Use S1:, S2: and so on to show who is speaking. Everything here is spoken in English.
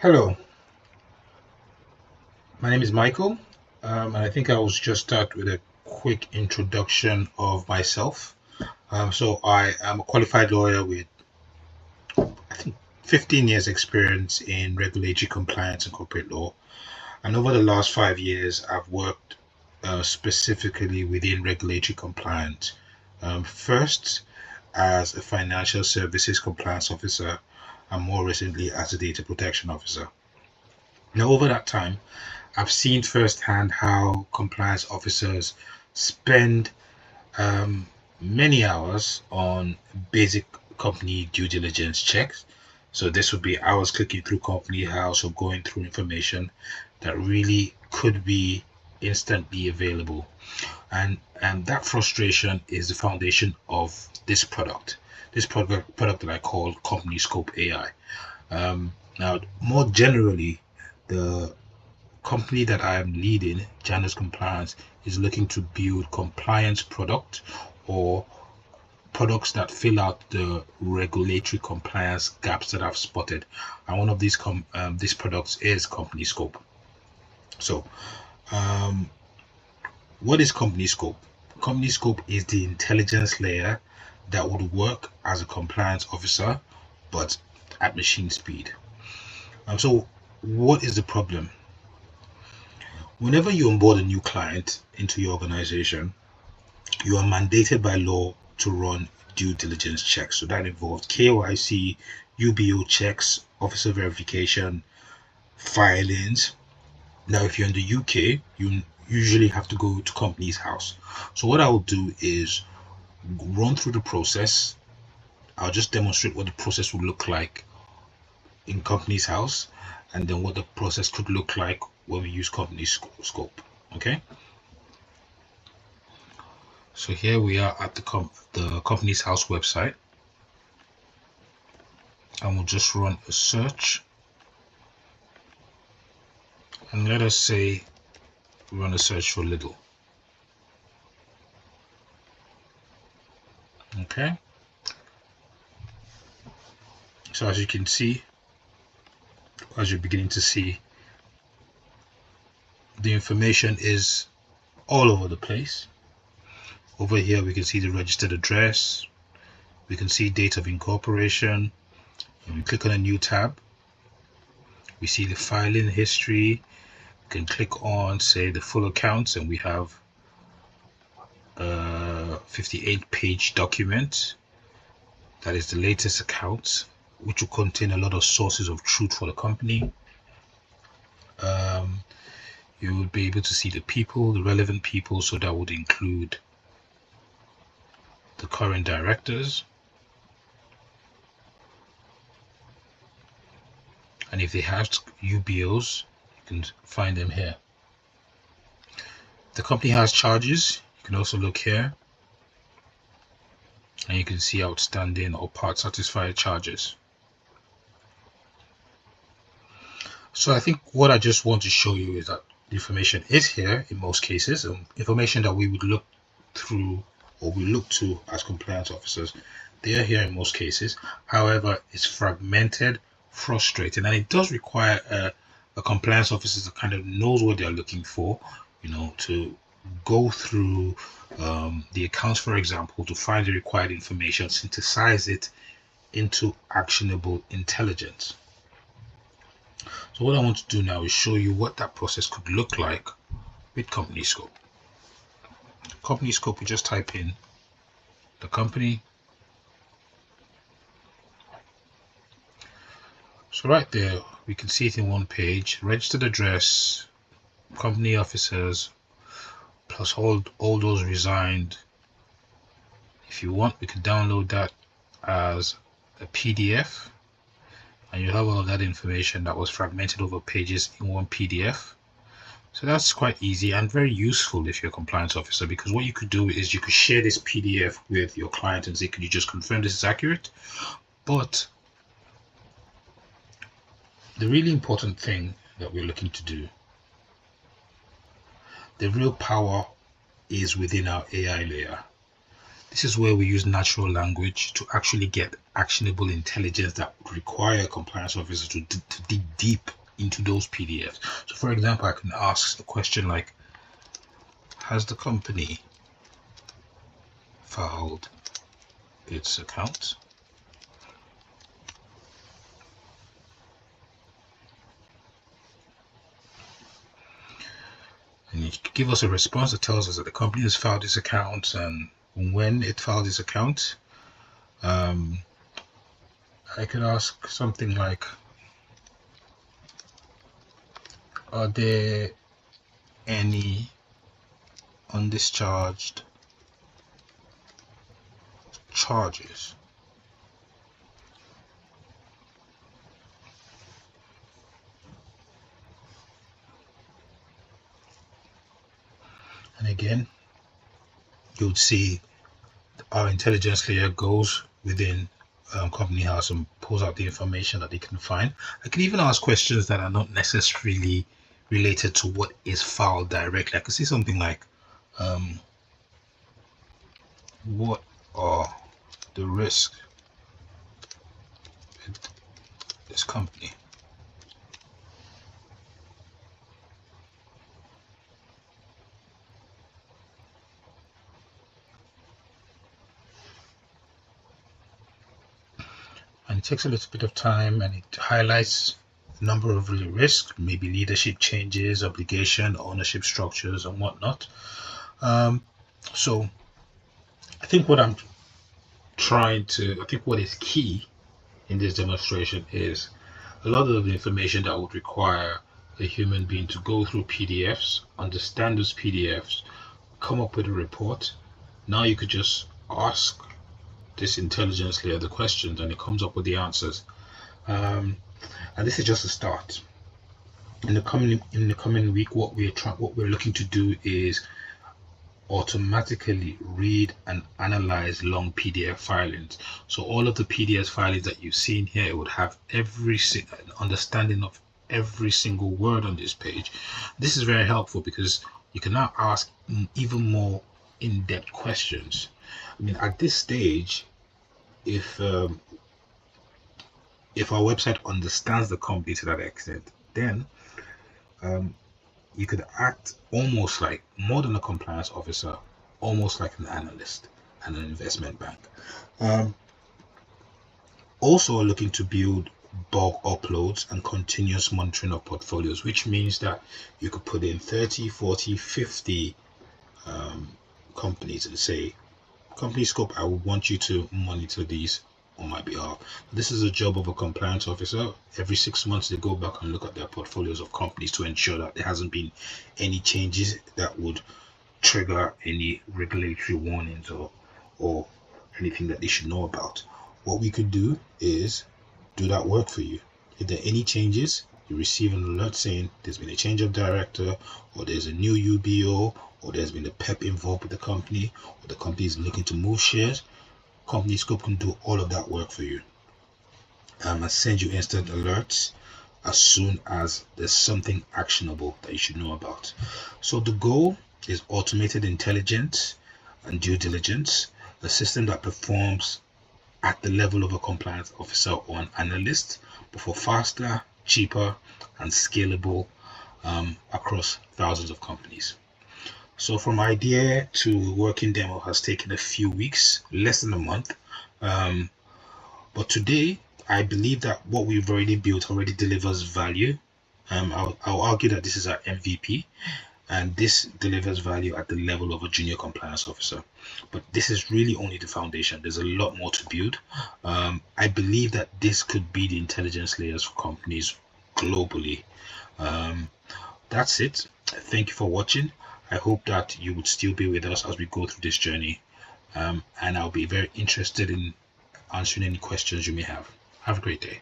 S1: Hello, my name is Michael, and I think I will just start with a quick introduction of myself. So I am a qualified lawyer with, I think, 15 years experience in regulatory compliance and corporate law. And over the last 5 years, I've worked specifically within regulatory compliance. First, as a financial services compliance officer, and more recently as a data protection officer. Now, over that time, I've seen firsthand how compliance officers spend um, many hours on basic company due diligence checks. So this would be hours clicking through company house or going through information that really could be instantly available. And that frustration is the foundation of this product. This product that I call CompanyScope AI. Now, more generally, the company that I am leading, Janus Compliance, is looking to build compliance product or products that fill out the regulatory compliance gaps that I've spotted. And one of these products is CompanyScope. So, um, what is CompanyScope? CompanyScope is the intelligence layer that would work as a compliance officer, but at machine speed. So, what is the problem? Whenever you onboard a new client into your organization, you are mandated by law to run due diligence checks. So that involves KYC, UBO checks, officer verification, filings. Now, if you're in the UK, you usually have to go to company's house. So what I will do is run through the process. I'll just demonstrate what the process would look like in company's house, and then what the process could look like when we use CompanyScope. Okay. So here we are at the company's house website, and we'll just run a search. And let us say run a search for Lidl. Okay. So as you can see, as you're beginning to see, the information is all over the place. Over here, we can see the registered address. We can see date of incorporation. When we click on a new tab, we see the filing history. We can click on, say, the full accounts, and we have a 58-page document. That is the latest accounts, which will contain a lot of sources of truth for the company. You would be able to see the people, the relevant people, so that would include the current directors, and if they have UBOs, you can find them here. The company has charges. You can also look here, and you can see outstanding or part satisfied charges. So I think what I just want to show you is that the information is here in most cases, information that we would look through or we look to as compliance officers. They are here in most cases. However, it's fragmented, frustrating, and it does require a compliance officer that kind of knows what they're looking for, to go through the accounts, for example, to find the required information, synthesize it into actionable intelligence. So what I want to do now is show you what that process could look like with CompanyScope. CompanyScope, we just type in the company. So right there, we can see it in one page, registered address, company officers, plus all those resigned. If you want, we can download that as a PDF, and you have all of that information that was fragmented over pages in one PDF. So that's quite easy and very useful if you're a compliance officer, because what you could do is you could share this PDF with your client and say, could you just confirm this is accurate? But the really important thing that we're looking to do, the real power is within our AI layer. This is where we use natural language to actually get actionable intelligence that would require a compliance officer to dig deep into those PDFs. So for example, I can ask a question like, has the company filed its account? And you give us a response that tells us that the company has filed its account and when it filed its account. I could ask something like, are there any undischarged charges? And again, you would see our intelligence layer goes within Company House and pulls out the information that they can find. I can even ask questions that are not necessarily related to what is filed directly. I could say something like, what are the risks with this company? And it takes a little bit of time and it highlights a number of risks, maybe leadership changes, obligation, ownership structures, and whatnot. So I think what is key in this demonstration is a lot of the information that would require a human being to go through PDFs, understand those PDFs, come up with a report. Now you could just ask this intelligence layer the questions and it comes up with the answers. And this is just a start. In the coming week, what we're looking to do is automatically read and analyze long PDF filings. So all of the PDF filings that you've seen here, it would have every understanding of every single word on this page. This is very helpful because you can now ask even more in-depth questions. I mean, at this stage, if our website understands the company to that extent, then you could act almost like more than a compliance officer, almost like an analyst and an investment bank. Also looking to build bulk uploads and continuous monitoring of portfolios, which means that you could put in 30, 40, 50 companies and say, CompanyScope, I would want you to monitor these on my behalf. This is a job of a compliance officer. Every 6 months they go back and look at their portfolios of companies to ensure that there hasn't been any changes that would trigger any regulatory warnings or anything that they should know about. What we could do is do that work for you. If there are any changes, you receive an alert saying there's been a change of director, or there's a new UBO, or there's been a PEP involved with the company, or the company is looking to move shares. CompanyScope can do all of that work for you and send you instant alerts as soon as there's something actionable that you should know about. So the goal is automated intelligence and due diligence, a system that performs at the level of a compliance officer or an analyst, but for faster, cheaper, and scalable across thousands of companies. So from idea to working demo has taken a few weeks, less than a month. But today, I believe that what we've already built already delivers value. I'll argue that this is our MVP, and this delivers value at the level of a junior compliance officer. But this is really only the foundation. There's a lot more to build. I believe that this could be the intelligence layers for companies globally. That's it. Thank you for watching. I hope that you would still be with us as we go through this journey. And I'll be very interested in answering any questions you may have. Have a great day.